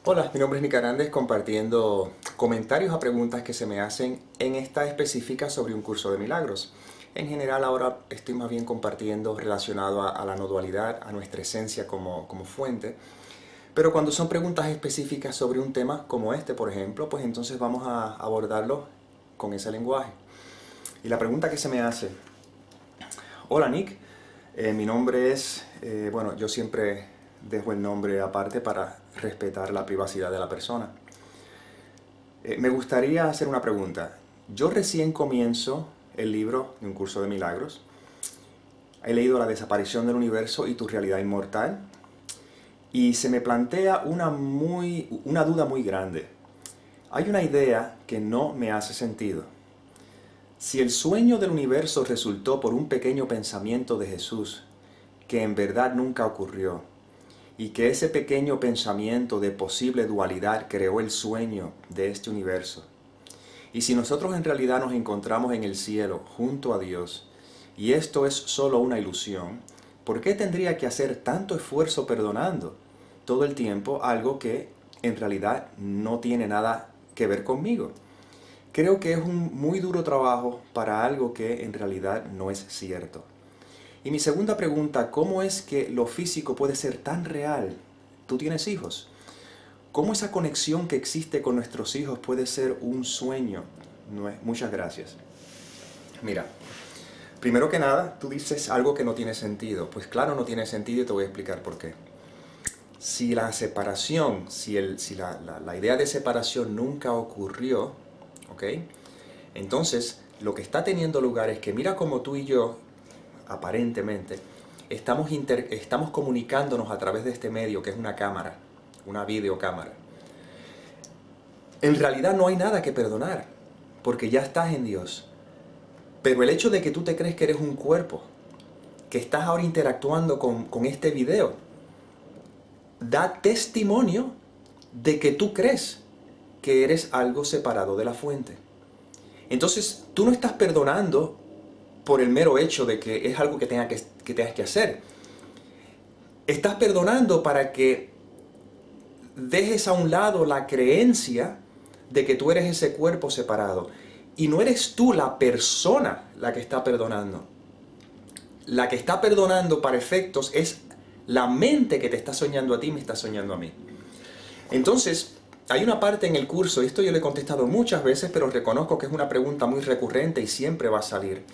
Hola, mi nombre es Nick Arandes compartiendo comentarios a preguntas que se me hacen en esta específica sobre un curso de milagros. En general ahora estoy más bien compartiendo relacionado a la no dualidad, a nuestra esencia como fuente. Pero cuando son preguntas específicas sobre un tema como este, por ejemplo, pues entonces vamos a abordarlo con ese lenguaje. Y la pregunta que se me hace: hola Nick, mi nombre es, bueno, yo siempre dejo el nombre aparte para respetar la privacidad de la persona. Me gustaría hacer una pregunta. Yo recién comienzo el libro de un curso de milagros. He leído La desaparición del universo y tu realidad inmortal. Y se me plantea una duda muy grande. Hay una idea que no me hace sentido. Si el sueño del universo resultó por un pequeño pensamiento de Jesús, que en verdad nunca ocurrió, y que ese pequeño pensamiento de posible dualidad creó el sueño de este universo, y si nosotros en realidad nos encontramos en el cielo junto a Dios, y esto es solo una ilusión, ¿por qué tendría que hacer tanto esfuerzo perdonando todo el tiempo algo que en realidad no tiene nada que ver conmigo? Creo que es un muy duro trabajo para algo que en realidad no es cierto. Y mi segunda pregunta: ¿cómo es que lo físico puede ser tan real? ¿Tú tienes hijos? ¿Cómo esa conexión que existe con nuestros hijos puede ser un sueño? Muchas gracias. Mira, primero que nada, tú dices algo que no tiene sentido. Pues claro, no tiene sentido y te voy a explicar por qué. Si la separación, si la idea de separación nunca ocurrió, ¿ok? Entonces, lo que está teniendo lugar es que mira cómo tú y yo, aparentemente, estamos comunicándonos a través de este medio que es una cámara, una videocámara. En realidad no hay nada que perdonar, porque ya estás en Dios. Pero el hecho de que tú te crees que eres un cuerpo, que estás ahora interactuando con este video, da testimonio de que tú crees que eres algo separado de la fuente. Entonces, tú no estás perdonando por el mero hecho de que es algo que tengas que hacer. Estás perdonando para que dejes a un lado la creencia de que tú eres ese cuerpo separado. Y no eres tú la persona la que está perdonando. La que está perdonando para efectos es la mente que te está soñando a ti, me está soñando a mí. Entonces, hay una parte en el curso, y esto yo le he contestado muchas veces, pero reconozco que es una pregunta muy recurrente y siempre va a salir,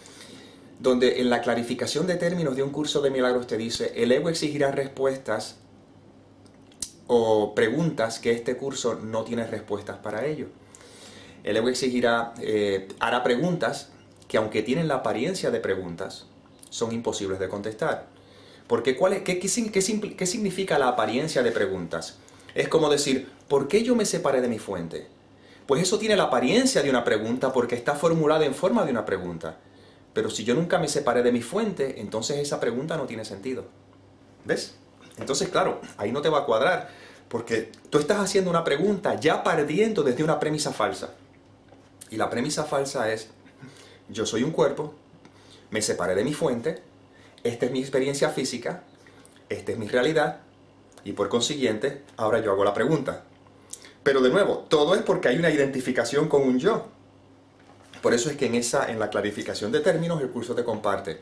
donde en la clarificación de términos de un curso de milagros te dice: el ego exigirá respuestas o preguntas que este curso no tiene respuestas para ello. El ego hará preguntas que, aunque tienen la apariencia de preguntas, son imposibles de contestar. Porque ¿qué significa la apariencia de preguntas? Es como decir: ¿por qué yo me separé de mi fuente? Pues eso tiene la apariencia de una pregunta porque está formulada en forma de una pregunta. Pero si yo nunca me separé de mi fuente, entonces esa pregunta no tiene sentido. ¿Ves? Entonces, claro, ahí no te va a cuadrar, porque tú estás haciendo una pregunta ya partiendo desde una premisa falsa. Y la premisa falsa es: yo soy un cuerpo, me separé de mi fuente, esta es mi experiencia física, esta es mi realidad, y por consiguiente, ahora yo hago la pregunta. Pero de nuevo, todo es porque hay una identificación con un yo. Por eso es que en la clarificación de términos el curso te comparte: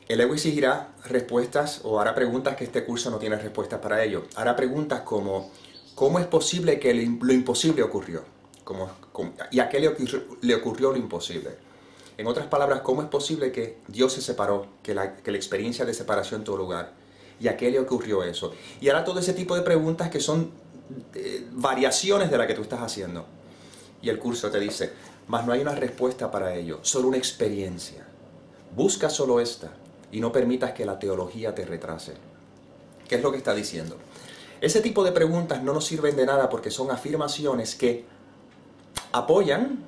el ego exigirá respuestas o hará preguntas que este curso no tiene respuestas para ello. Hará preguntas como: ¿cómo es posible que lo imposible ocurrió? ¿Y a qué le ocurrió lo imposible? En otras palabras, ¿cómo es posible que Dios se separó, que la experiencia de separación tuvo lugar? ¿Y a qué le ocurrió eso? Y hará todo ese tipo de preguntas que son variaciones de la que tú estás haciendo. Y el curso te dice: mas no hay una respuesta para ello, solo una experiencia. Busca solo esta y no permitas que la teología te retrase. ¿Qué es lo que está diciendo? Ese tipo de preguntas no nos sirven de nada porque son afirmaciones que apoyan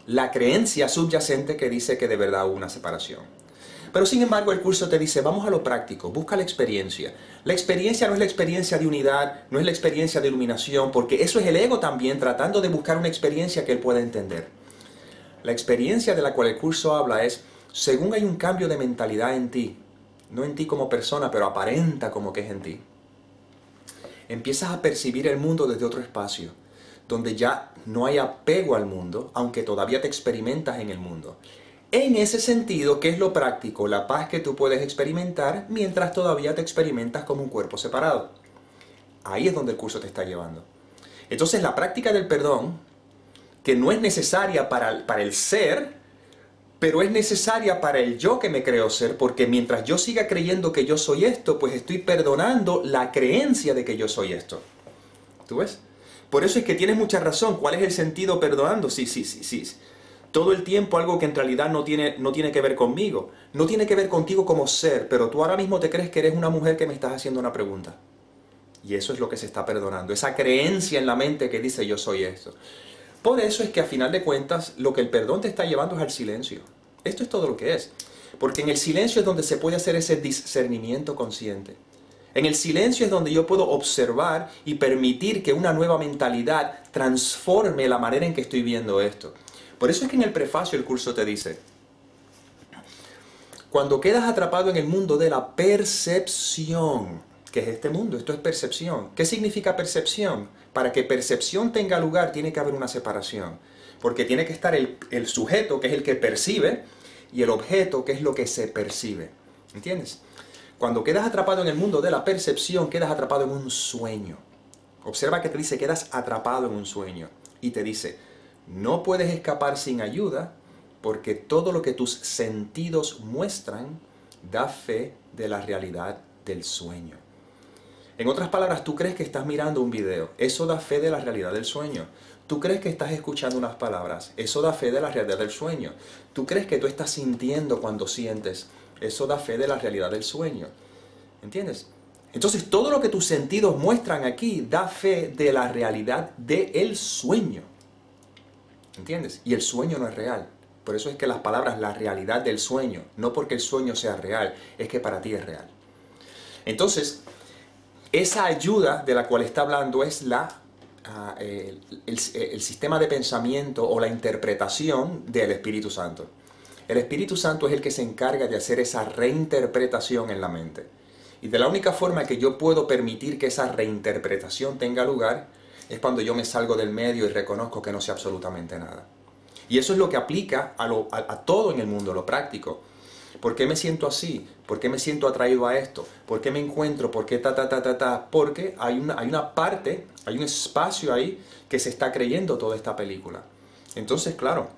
la creencia subyacente que dice que de verdad hubo una separación. Pero sin embargo el curso te dice: vamos a lo práctico, busca la experiencia. La experiencia no es la experiencia de unidad, no es la experiencia de iluminación, porque eso es el ego también tratando de buscar una experiencia que él pueda entender. La experiencia de la cual el curso habla es: según hay un cambio de mentalidad en ti, no en ti como persona, pero aparenta como que es en ti, empiezas a percibir el mundo desde otro espacio, donde ya no hay apego al mundo, aunque todavía te experimentas en el mundo. En ese sentido, ¿qué es lo práctico? La paz que tú puedes experimentar mientras todavía te experimentas como un cuerpo separado. Ahí es donde el curso te está llevando. Entonces la práctica del perdón, que no es necesaria para el ser, pero es necesaria para el yo que me creo ser, porque mientras yo siga creyendo que yo soy esto, pues estoy perdonando la creencia de que yo soy esto. ¿Tú ves? Por eso es que tienes mucha razón. ¿Cuál es el sentido perdonando? Sí. Todo el tiempo algo que en realidad no tiene que ver conmigo. No tiene que ver contigo como ser, pero tú ahora mismo te crees que eres una mujer que me estás haciendo una pregunta. Y eso es lo que se está perdonando. Esa creencia en la mente que dice yo soy esto. Por eso es que a final de cuentas lo que el perdón te está llevando es al silencio. Esto es todo lo que es. Porque en el silencio es donde se puede hacer ese discernimiento consciente. En el silencio es donde yo puedo observar y permitir que una nueva mentalidad transforme la manera en que estoy viendo esto. Por eso es que en el prefacio el curso te dice, cuando quedas atrapado en el mundo de la percepción, que es este mundo, esto es percepción. ¿Qué significa percepción? Para que percepción tenga lugar tiene que haber una separación. Porque tiene que estar el sujeto, que es el que percibe, y el objeto, que es lo que se percibe. ¿Entiendes? Cuando quedas atrapado en el mundo de la percepción, quedas atrapado en un sueño. Observa que te dice, quedas atrapado en un sueño. Y te dice, no puedes escapar sin ayuda, porque todo lo que tus sentidos muestran da fe de la realidad del sueño. En otras palabras, tú crees que estás mirando un video, eso da fe de la realidad del sueño. Tú crees que estás escuchando unas palabras, eso da fe de la realidad del sueño. Tú crees que tú estás sintiendo cuando sientes, eso da fe de la realidad del sueño. ¿Entiendes? Entonces todo lo que tus sentidos muestran aquí da fe de la realidad del sueño. ¿Entiendes? Y el sueño no es real. Por eso es que las palabras, la realidad del sueño, no porque el sueño sea real, es que para ti es real. Entonces, esa ayuda de la cual está hablando es el sistema de pensamiento o la interpretación del Espíritu Santo. El Espíritu Santo es el que se encarga de hacer esa reinterpretación en la mente. Y de la única forma que yo puedo permitir que esa reinterpretación tenga lugar es cuando yo me salgo del medio y reconozco que no sé absolutamente nada. Y eso es lo que aplica a todo en el mundo, lo práctico. ¿Por qué me siento así? ¿Por qué me siento atraído a esto? ¿Por qué me encuentro? ¿Por qué Porque hay una parte, hay un espacio ahí que se está creyendo toda esta película. Entonces, claro,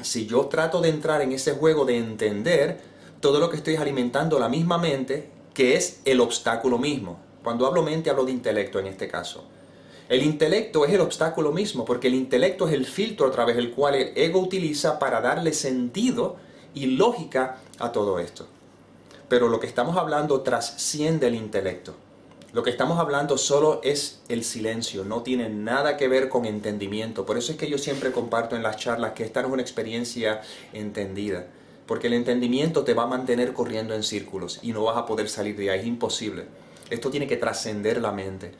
si yo trato de entrar en ese juego de entender, todo lo que estoy es alimentando la misma mente, que es el obstáculo mismo. Cuando hablo mente, hablo de intelecto en este caso. El intelecto es el obstáculo mismo, porque el intelecto es el filtro a través del cual el ego utiliza para darle sentido y lógica a todo esto. Pero lo que estamos hablando trasciende el intelecto. Lo que estamos hablando solo es el silencio, no tiene nada que ver con entendimiento. Por eso es que yo siempre comparto en las charlas que esta no es una experiencia entendida. Porque el entendimiento te va a mantener corriendo en círculos y no vas a poder salir de ahí, es imposible. Esto tiene que trascender la mente.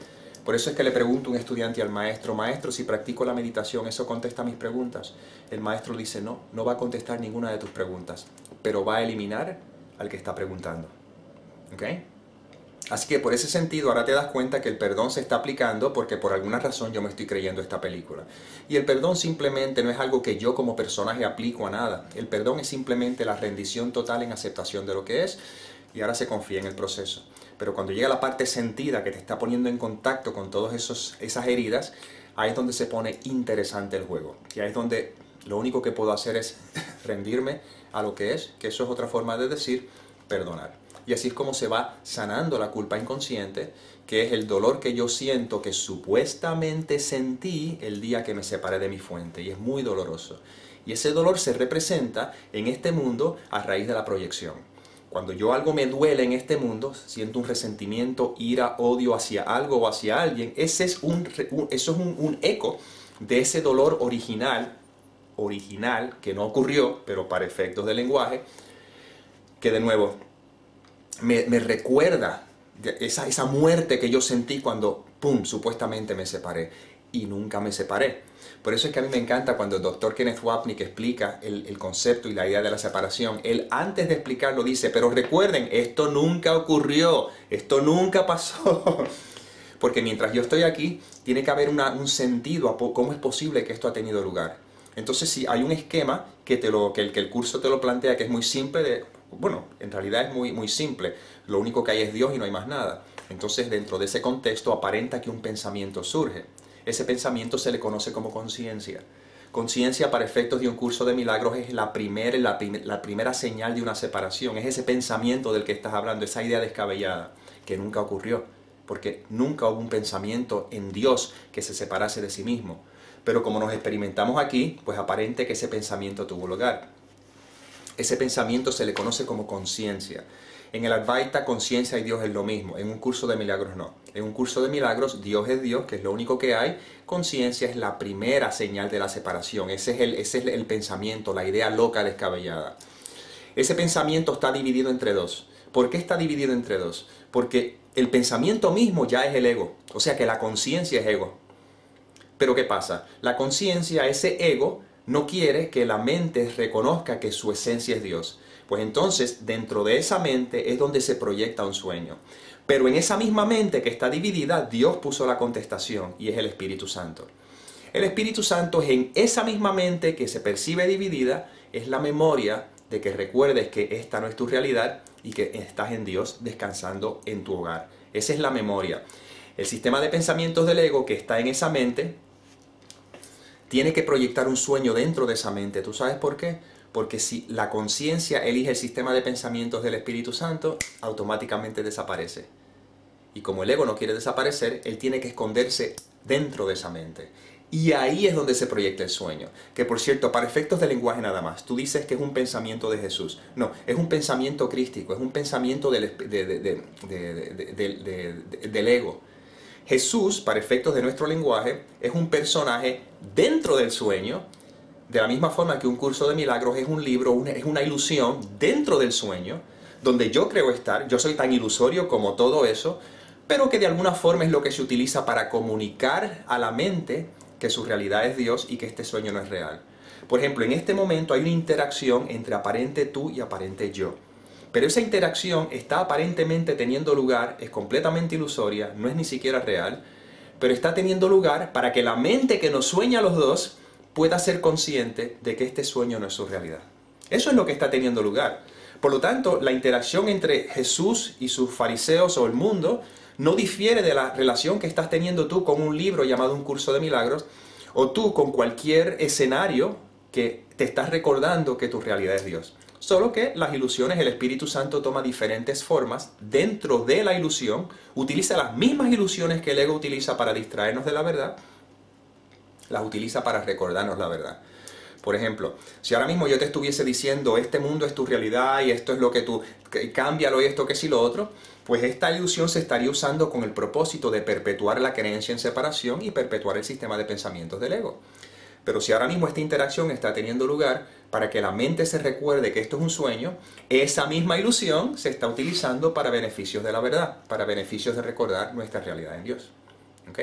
Por eso es que le pregunto a un estudiante al maestro, maestro, si practico la meditación, ¿eso contesta mis preguntas? El maestro dice, no va a contestar ninguna de tus preguntas, pero va a eliminar al que está preguntando. ¿Ok? Así que por ese sentido ahora te das cuenta que el perdón se está aplicando porque por alguna razón yo me estoy creyendo esta película. Y el perdón simplemente no es algo que yo como personaje aplico a nada. El perdón es simplemente la rendición total en aceptación de lo que es y ahora se confía en el proceso. Pero cuando llega la parte sentida que te está poniendo en contacto con todas esas heridas, ahí es donde se pone interesante el juego. Y ahí es donde lo único que puedo hacer es rendirme a lo que es, que eso es otra forma de decir perdonar. Y así es como se va sanando la culpa inconsciente, que es el dolor que yo siento que supuestamente sentí el día que me separé de mi fuente. Y es muy doloroso. Y ese dolor se representa en este mundo a raíz de la proyección. Cuando yo algo me duele en este mundo, siento un resentimiento, ira, odio hacia algo o hacia alguien, eso es un eco de ese dolor original que no ocurrió, pero para efectos del lenguaje, que de nuevo me recuerda esa muerte que yo sentí cuando, ¡pum!, supuestamente me separé. Y nunca me separé. Por eso es que a mí me encanta cuando el doctor Kenneth Wapnick explica el concepto y la idea de la separación. Él antes de explicarlo dice, pero recuerden, esto nunca ocurrió, esto nunca pasó. Porque mientras yo estoy aquí, tiene que haber un sentido a cómo es posible que esto ha tenido lugar. Entonces, si hay un esquema que el curso te lo plantea, que es muy simple, bueno, en realidad es muy simple. Lo único que hay es Dios y no hay más nada. Entonces, dentro de ese contexto, aparenta que un pensamiento surge. Ese pensamiento se le conoce como conciencia. Conciencia, para efectos de un curso de milagros, es la primera señal de una separación. Es ese pensamiento del que estás hablando, esa idea descabellada, que nunca ocurrió. Porque nunca hubo un pensamiento en Dios que se separase de sí mismo. Pero como nos experimentamos aquí, pues aparente que ese pensamiento tuvo lugar. Ese pensamiento se le conoce como conciencia. En el Advaita, conciencia y Dios es lo mismo. En un curso de milagros no. En un curso de milagros, Dios es Dios, que es lo único que hay. Conciencia es la primera señal de la separación. Ese es el pensamiento, la idea loca descabellada. Ese pensamiento está dividido entre dos. ¿Por qué está dividido entre dos? Porque el pensamiento mismo ya es el ego. O sea que la conciencia es ego. Pero ¿qué pasa? La conciencia, ese ego, no quiere que la mente reconozca que su esencia es Dios. Pues entonces, dentro de esa mente es donde se proyecta un sueño. Pero en esa misma mente que está dividida, Dios puso la contestación y es el Espíritu Santo. El Espíritu Santo es en esa misma mente que se percibe dividida, es la memoria de que recuerdes que esta no es tu realidad y que estás en Dios descansando en tu hogar. Esa es la memoria. El sistema de pensamientos del ego que está en esa mente tiene que proyectar un sueño dentro de esa mente. ¿Tú sabes por qué? Porque si la conciencia elige el sistema de pensamientos del Espíritu Santo, automáticamente desaparece. Y como el ego no quiere desaparecer, él tiene que esconderse dentro de esa mente. Y ahí es donde se proyecta el sueño. Que por cierto, para efectos de lenguaje nada más, tú dices que es un pensamiento de Jesús. No, es un pensamiento crístico, es un pensamiento del ego. Jesús, para efectos de nuestro lenguaje, es un personaje dentro del sueño, de la misma forma que un curso de milagros es un libro, es una ilusión dentro del sueño, donde yo creo estar, yo soy tan ilusorio como todo eso, pero que de alguna forma es lo que se utiliza para comunicar a la mente que su realidad es Dios y que este sueño no es real. Por ejemplo, en este momento hay una interacción entre aparente tú y aparente yo. Pero esa interacción está aparentemente teniendo lugar, es completamente ilusoria, no es ni siquiera real, pero está teniendo lugar para que la mente que nos sueña a los dos pueda ser consciente de que este sueño no es su realidad. Eso es lo que está teniendo lugar. Por lo tanto, la interacción entre Jesús y sus fariseos o el mundo no difiere de la relación que estás teniendo tú con un libro llamado Un Curso de Milagros, o tú con cualquier escenario que te estás recordando que tu realidad es Dios. Solo que las ilusiones, el Espíritu Santo toma diferentes formas dentro de la ilusión, utiliza las mismas ilusiones que el ego utiliza para distraernos de la verdad, las utiliza para recordarnos la verdad. Por ejemplo, si ahora mismo yo te estuviese diciendo este mundo es tu realidad y esto es lo que tú, cámbialo y esto que sí lo otro, pues esta ilusión se estaría usando con el propósito de perpetuar la creencia en separación y perpetuar el sistema de pensamientos del ego. Pero si ahora mismo esta interacción está teniendo lugar para que la mente se recuerde que esto es un sueño, esa misma ilusión se está utilizando para beneficios de la verdad, para beneficios de recordar nuestra realidad en Dios. ¿Ok?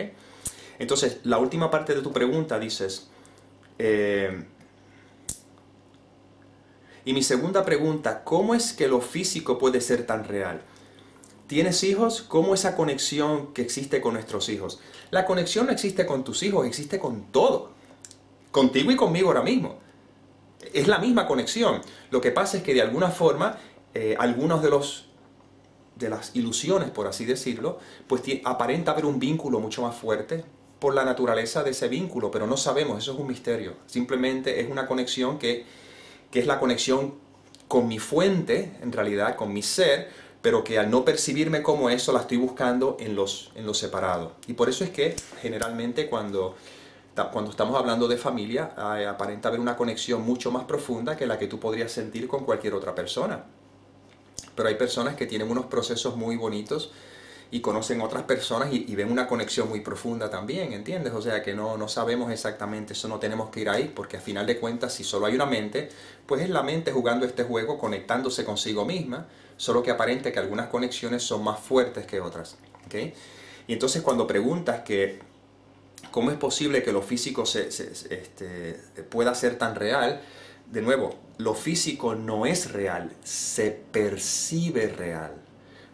Entonces, la última parte de tu pregunta dices, y mi segunda pregunta, ¿cómo es que lo físico puede ser tan real? ¿Tienes hijos? ¿Cómo esa conexión que existe con nuestros hijos? La conexión no existe con tus hijos, existe con todo. Contigo y conmigo ahora mismo. Es la misma conexión. Lo que pasa es que de alguna forma, algunos de las ilusiones, por así decirlo, pues aparenta haber un vínculo mucho más fuerte por la naturaleza de ese vínculo, pero no sabemos, eso es un misterio. Simplemente es una conexión que es la conexión con mi fuente, en realidad, con mi ser, pero que al no percibirme como eso, la estoy buscando en lo separado. Y por eso es que generalmente cuando estamos hablando de familia, aparenta haber una conexión mucho más profunda que la que tú podrías sentir con cualquier otra persona. Pero hay personas que tienen unos procesos muy bonitos y conocen otras personas y ven una conexión muy profunda también, ¿entiendes? O sea que no sabemos exactamente, eso no tenemos que ir ahí, porque a final de cuentas, si solo hay una mente, pues es la mente jugando este juego, conectándose consigo misma, solo que aparente que algunas conexiones son más fuertes que otras, ¿ok? Y entonces cuando preguntas que ¿cómo es posible que lo físico pueda ser tan real? De nuevo, lo físico no es real, se percibe real.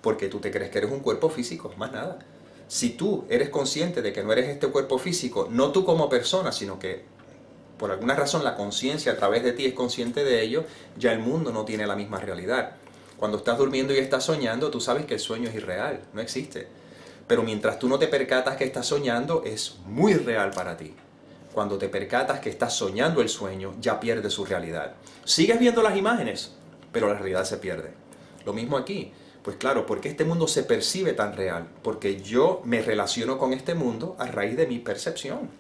Porque tú te crees que eres un cuerpo físico, más nada. Si tú eres consciente de que no eres este cuerpo físico, no tú como persona, sino que por alguna razón la conciencia a través de ti es consciente de ello, ya el mundo no tiene la misma realidad. Cuando estás durmiendo y estás soñando, tú sabes que el sueño es irreal, no existe. Pero mientras tú no te percatas que estás soñando, es muy real para ti. Cuando te percatas que estás soñando el sueño, ya pierde su realidad. Sigues viendo las imágenes, pero la realidad se pierde. Lo mismo aquí. Pues claro, ¿por qué este mundo se percibe tan real? Porque yo me relaciono con este mundo a raíz de mi percepción.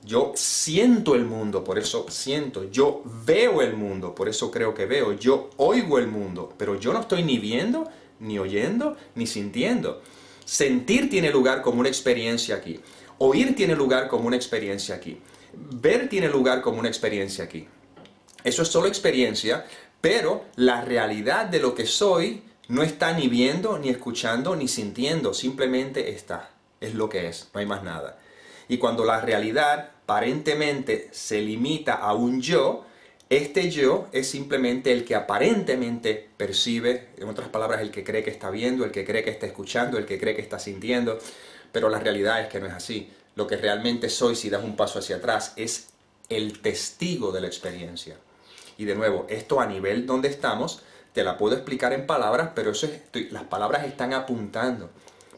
Yo siento el mundo, por eso siento. Yo veo el mundo, por eso creo que veo. Yo oigo el mundo, pero yo no estoy ni viendo, ni oyendo, ni sintiendo. Sentir tiene lugar como una experiencia aquí. Oír tiene lugar como una experiencia aquí. Ver tiene lugar como una experiencia aquí. Eso es solo experiencia, pero la realidad de lo que soy no está ni viendo, ni escuchando, ni sintiendo. Simplemente está. Es lo que es, no hay más nada. Y cuando la realidad aparentemente se limita a un yo, este yo es simplemente el que aparentemente percibe, en otras palabras, el que cree que está viendo, el que cree que está escuchando, el que cree que está sintiendo, pero la realidad es que no es así. Lo que realmente soy, si das un paso hacia atrás, es el testigo de la experiencia. Y de nuevo, esto a nivel donde estamos, te la puedo explicar en palabras, pero las palabras están apuntando,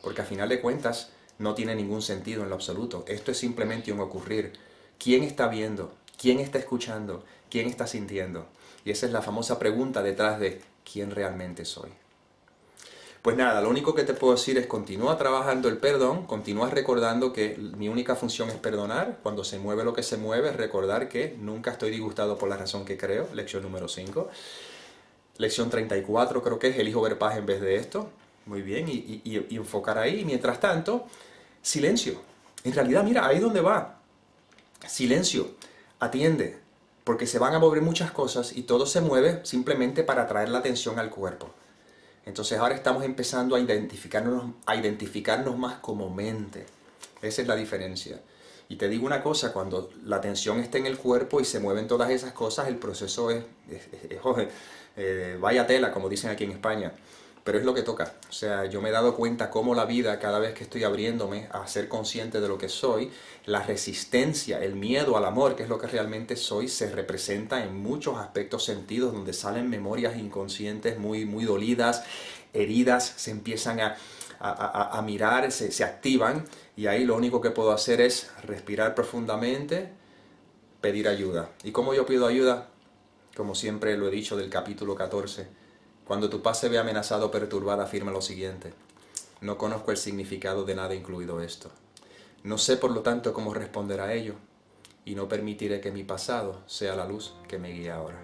porque a final de cuentas no tiene ningún sentido en lo absoluto. Esto es simplemente un ocurrir. ¿Quién está viendo? ¿Quién está escuchando? ¿Quién está sintiendo? Y esa es la famosa pregunta detrás de ¿quién realmente soy? Pues nada, lo único que te puedo decir es continúa trabajando el perdón, continúa recordando que mi única función es perdonar. Cuando se mueve lo que se mueve, recordar que nunca estoy disgustado por la razón que creo. Lección número 5. Lección 34 creo que es, elijo ver paz en vez de esto. Muy bien, y enfocar ahí. Mientras tanto, silencio. En realidad, mira, ahí es donde va. Silencio. Atiende. Porque se van a mover muchas cosas y todo se mueve simplemente para atraer la atención al cuerpo. Entonces ahora estamos empezando a identificarnos más como mente. Esa es la diferencia. Y te digo una cosa, cuando la atención está en el cuerpo y se mueven todas esas cosas, el proceso vaya tela, como dicen aquí en España. Pero es lo que toca. O sea, yo me he dado cuenta cómo la vida, cada vez que estoy abriéndome a ser consciente de lo que soy, la resistencia, el miedo al amor, que es lo que realmente soy, se representa en muchos aspectos sentidos, donde salen memorias inconscientes muy, muy dolidas, heridas, se empiezan a mirar, se activan, y ahí lo único que puedo hacer es respirar profundamente, pedir ayuda. ¿Y cómo yo pido ayuda? Como siempre lo he dicho del capítulo 14. Cuando tu paz se ve amenazado o perturbada, afirma lo siguiente: no conozco el significado de nada incluido esto. No sé por lo tanto cómo responder a ello, y no permitiré que mi pasado sea la luz que me guíe ahora.